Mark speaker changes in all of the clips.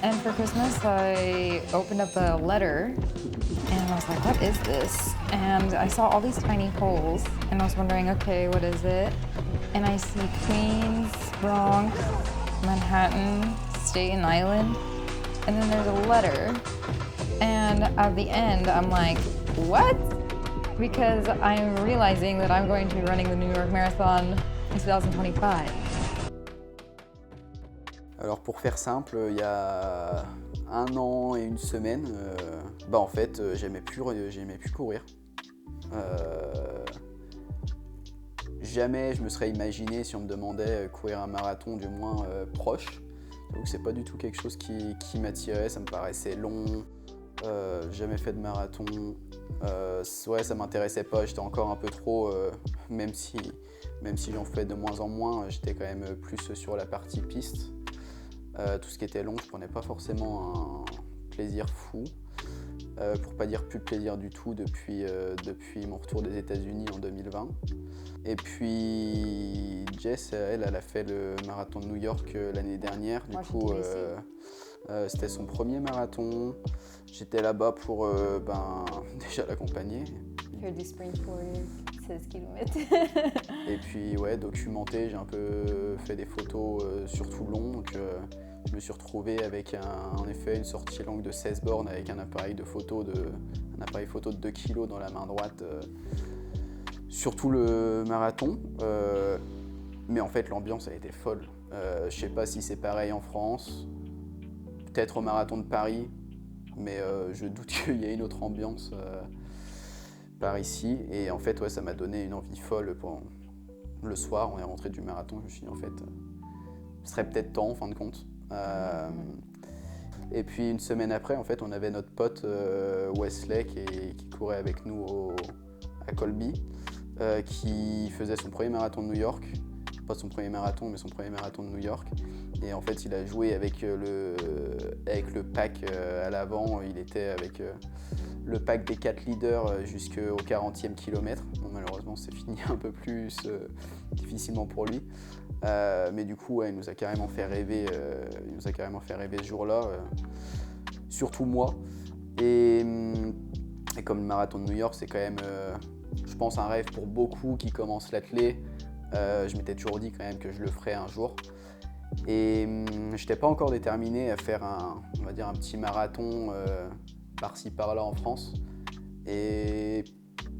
Speaker 1: And for Christmas, I opened up a letter and I was like, what is this? And I saw all these tiny holes and I was wondering, okay, what is it? And I see Queens, Bronx, Manhattan, Staten Island, and then there's a letter. And at the end, I'm like, what? Because I'm realizing that I'm going to be running the New York Marathon in 2025.
Speaker 2: Alors pour faire simple, il y a 1 an et 1 semaine, en fait j'aimais plus courir. Jamais je me serais imaginé, si on me demandait courir un marathon du moins proche. Donc c'est pas du tout quelque chose qui m'attirait, ça me paraissait long. Jamais fait de marathon. Ouais, ça m'intéressait pas, j'étais encore un peu trop, même si j'en fais de moins en moins, j'étais quand même plus sur la partie piste. Tout ce qui était long, je prenais pas forcément un plaisir fou, pour pas dire plus de plaisir du tout depuis mon retour des États-Unis en 2020. Et puis Jess, elle a fait le marathon de New York l'année dernière. Du coup, c'était son premier marathon. J'étais là-bas pour déjà l'accompagner.
Speaker 1: Faire du sprint pour 16 km.
Speaker 2: Et puis ouais, documenter, j'ai un peu fait des photos sur tout le long. Donc, je me suis retrouvé avec en effet une sortie longue de 16 bornes avec un appareil photo de 2 kg dans la main droite sur tout le marathon. Mais en fait l'ambiance a été folle. Je sais pas si c'est pareil en France, peut-être au marathon de Paris, mais je doute qu'il y ait une autre ambiance par ici. Et en fait ouais, ça m'a donné une envie folle. Le soir, on est rentré du marathon, je me suis dit en fait, ce serait peut-être temps en fin de compte. Et puis 1 semaine après, en fait, on avait notre pote Wesley qui courait avec nous à Colby, qui faisait son premier marathon de New York. Pas son premier marathon, mais son premier marathon de New York. Et en fait, il a joué avec le pack à l'avant. Il était avec le pack des 4 leaders jusqu'au 40e kilomètre. Bon, malheureusement, c'est fini un peu plus difficilement pour lui. Mais du coup, ouais, il nous a carrément fait rêver ce jour-là, surtout moi. Et comme le marathon de New York, c'est quand même, je pense, un rêve pour beaucoup qui commencent l'athlé. Je m'étais toujours dit quand même que je le ferais un jour. Et je n'étais pas encore déterminé à faire on va dire un petit marathon par-ci par-là en France. Et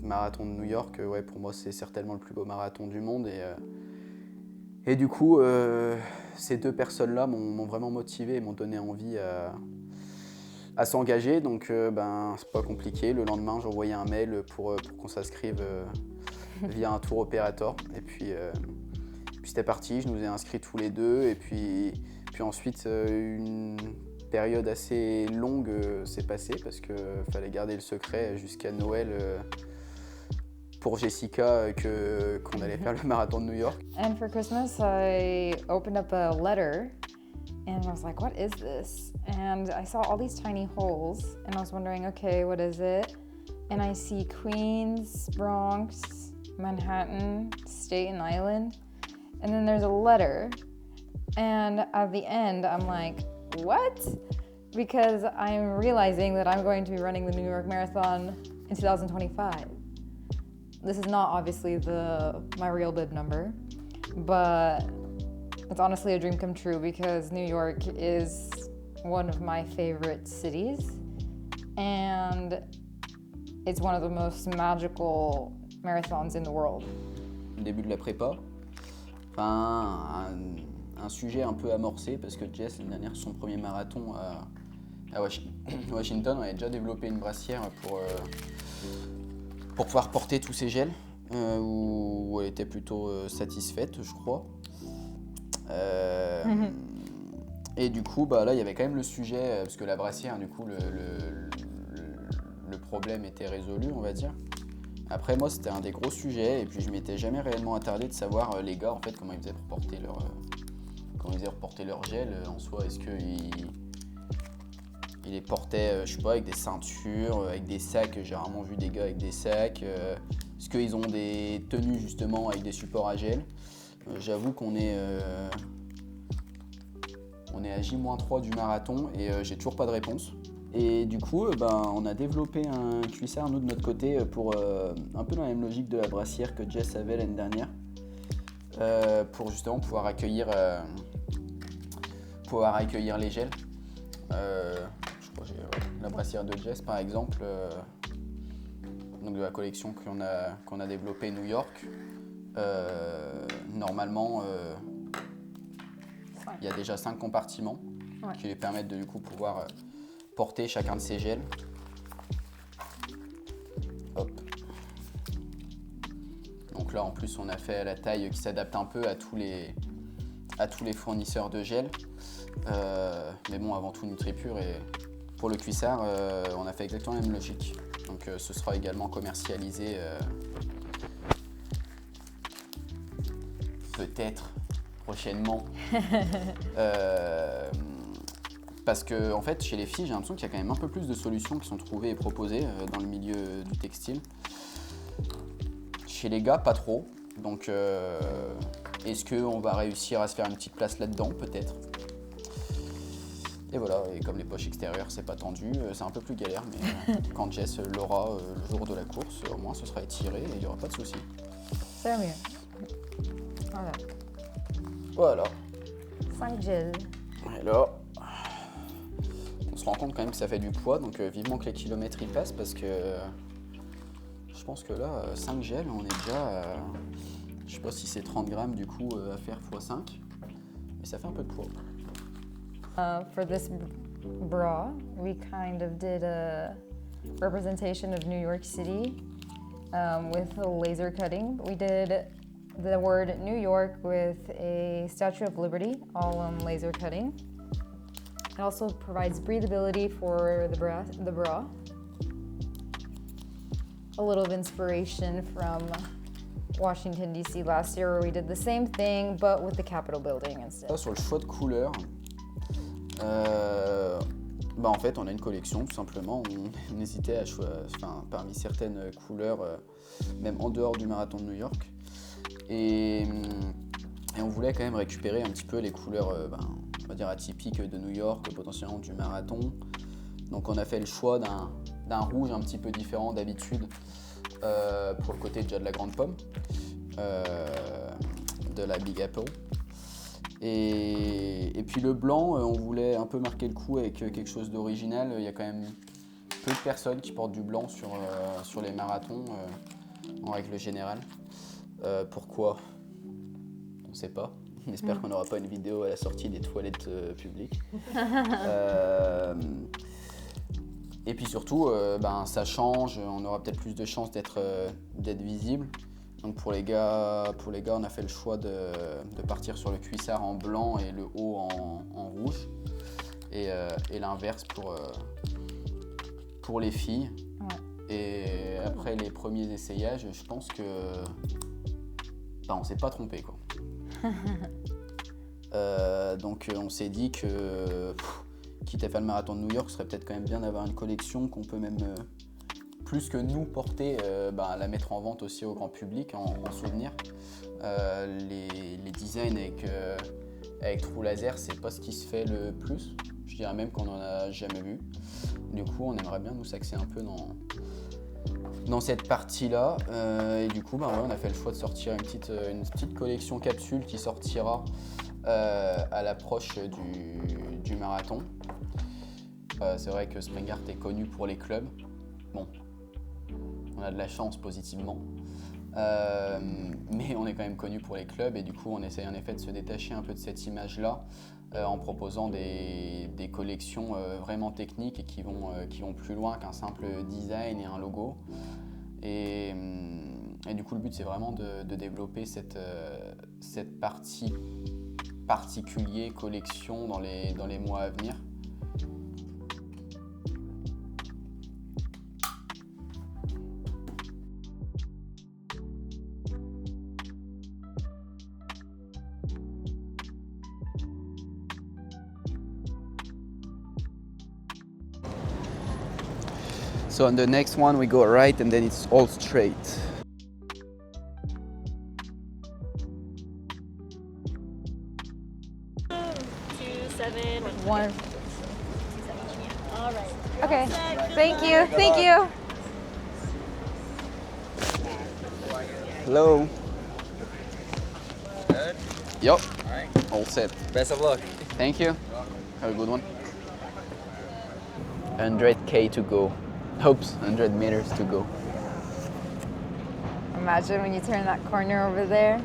Speaker 2: le marathon de New York, ouais, pour moi, c'est certainement le plus beau marathon du monde. Et du coup, ces 2 personnes-là m'ont vraiment motivé et m'ont donné envie à s'engager. Donc, c'est pas compliqué. Le lendemain, j'ai envoyé un mail pour qu'on s'inscrive via un tour opérateur. Et puis c'était parti. Je nous ai inscrits tous les 2. Et puis ensuite, une période assez longue s'est passée parce qu'il fallait garder le secret jusqu'à Noël. Pour Jessica qu'on allait faire le marathon de New York.
Speaker 1: And for Christmas, I opened up a letter and I was like, what is this? And I saw all these tiny holes and I was wondering, okay, what is it? And I see Queens, Bronx, Manhattan, Staten Island, and then there's a letter. And at the end, I'm like, what? Because I'm realizing that I'm going to be running the New York Marathon in 2025. This is not obviously my real bib number, but it's honestly a dream come true because New York is one of my favorite cities and it's one of the most magical marathons in the world.
Speaker 2: Le début de la prépa, un sujet un peu amorcé parce que Jess, l'année dernière, son premier marathon à Washington, on avait déjà développé une brassière pour pouvoir porter tous ces gels, où elle était plutôt satisfaite, je crois. Et du coup, là, il y avait quand même le sujet, parce que la brassière, du coup, le problème était résolu, on va dire. Après, moi, c'était un des gros sujets, et puis je m'étais jamais réellement attardé de savoir, les gars, en fait, comment ils faisaient pour porter leur gel. En soi, est-ce qu'ils les portaient, je sais pas, avec des ceintures, avec des sacs? J'ai rarement vu des gars avec des sacs. Est-ce qu'ils ont des tenues, justement, avec des supports à gel? J'avoue qu'on est On est à J-3 du marathon et j'ai toujours pas de réponse. Et du coup, on a développé un cuissard, nous, de notre côté, pour un peu dans la même logique de la brassière que Jess avait l'année dernière, pour justement pouvoir accueillir les gels. Je crois que j'ai la brassière de Jess, par exemple, donc de la collection qu'on a développée New York. Normalement, il y a déjà 5 compartiments qui lui permettent de du coup pouvoir porter chacun de ces gels. Hop. Donc là en plus on a fait la taille qui s'adapte un peu à tous les fournisseurs de gel. Mais bon, avant tout NutriPure, et pour le cuissard on a fait exactement la même logique. Donc ce sera également commercialisé peut-être prochainement. Parce que en fait, chez les filles, j'ai l'impression qu'il y a quand même un peu plus de solutions qui sont trouvées et proposées dans le milieu du textile. Chez les gars, pas trop. Donc, est-ce qu'on va réussir à se faire une petite place là-dedans? Peut-être. Et voilà, et comme les poches extérieures, c'est pas tendu, c'est un peu plus galère, mais quand Jess l'aura le jour de la course, au moins ce sera étiré et il n'y aura pas de souci.
Speaker 1: C'est mieux. Voilà.
Speaker 2: Voilà.
Speaker 1: 5 gels.
Speaker 2: Et là, on se rend compte quand même que ça fait du poids, donc vivement que les kilomètres y passent, parce que je pense que là, 5 gels, on est déjà à, je sais pas si c'est 30 grammes du coup à faire x5, mais ça fait un peu de poids.
Speaker 1: For this bra, we kind of did a representation of New York City with a laser cutting. We did the word New York with a Statue of Liberty, all on laser cutting. It also provides breathability for the bra. A little of inspiration from Washington DC last year, where we did the same thing but with the Capitol building instead.
Speaker 2: Là, sur le choix de couleurs, en fait on a une collection tout simplement. On hésitait à choisir, parmi certaines couleurs, même en dehors du marathon de New York, et on voulait quand même récupérer un petit peu les couleurs on va dire atypiques de New York, potentiellement du marathon. Donc on a fait le choix d'un rouge un petit peu différent d'habitude, pour le côté déjà de la grande pomme, de la Big Apple. Et puis le blanc, on voulait un peu marquer le coup avec quelque chose d'original. Il y a quand même peu de personnes qui portent du blanc sur les marathons, en règle générale. Pourquoi? On ne sait pas. On espère qu'on n'aura pas une vidéo à la sortie des toilettes publiques. Et puis surtout, ça change, on aura peut-être plus de chances d'être visible. Donc pour les gars, on a fait le choix de partir sur le cuissard en blanc et le haut en rouge. Et l'inverse pour les filles. Ouais. Et après les premiers essayages, je pense que on s'est pas trompé, quoi. Donc on s'est dit que quitte à faire le marathon de New York, ce serait peut-être quand même bien d'avoir une collection qu'on peut même plus que nous porter, la mettre en vente aussi au grand public en souvenir. Les designs avec trou laser, c'est pas ce qui se fait le plus. Je dirais même qu'on en a jamais vu. Du coup, on aimerait bien nous s'axer un peu dans cette partie-là. Et du coup, on a fait le choix de sortir une petite collection capsule qui sortira à l'approche du marathon. C'est vrai que Springart est connu pour les clubs. Bon, on a de la chance positivement, mais on est quand même connu pour les clubs, et du coup on essaye en effet de se détacher un peu de cette image-là, en proposant des collections vraiment techniques et qui vont plus loin qu'un simple design et un logo. Et du coup le but c'est vraiment de développer cette partie particulière collection dans les mois à venir. So on the next one we go right and then it's all straight.
Speaker 3: 107,
Speaker 1: One.
Speaker 3: 217, yeah. All right.
Speaker 1: Okay.
Speaker 3: Set. Good
Speaker 1: Thank
Speaker 3: luck.
Speaker 1: you. Thank you.
Speaker 2: Hello.
Speaker 4: Good?
Speaker 2: Yup.
Speaker 4: All right.
Speaker 2: All set.
Speaker 4: Best of luck.
Speaker 2: Thank you. Have a good one. 100K to go. Oops, 100 meters to go.
Speaker 1: Imagine when you turn that corner over there,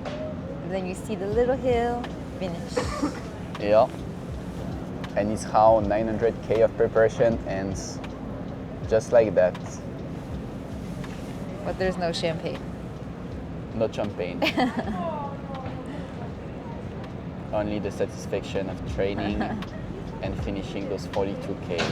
Speaker 1: and then you see the little hill. Finish.
Speaker 2: Yeah. And it's how 900K of preparation ends. Just like that.
Speaker 1: But there's no champagne.
Speaker 2: No champagne. Only the satisfaction of training and finishing those 42K.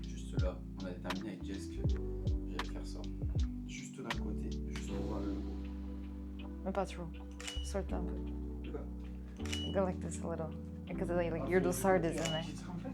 Speaker 2: Juste là, on a terminé avec Jess que j'allais faire ça. Juste d'un côté, juste pour voir le logo.
Speaker 1: Pas trop. Sort them.
Speaker 2: Quoi?
Speaker 1: Go like this a little. Because like your dossard is in there.
Speaker 2: J'ai en fait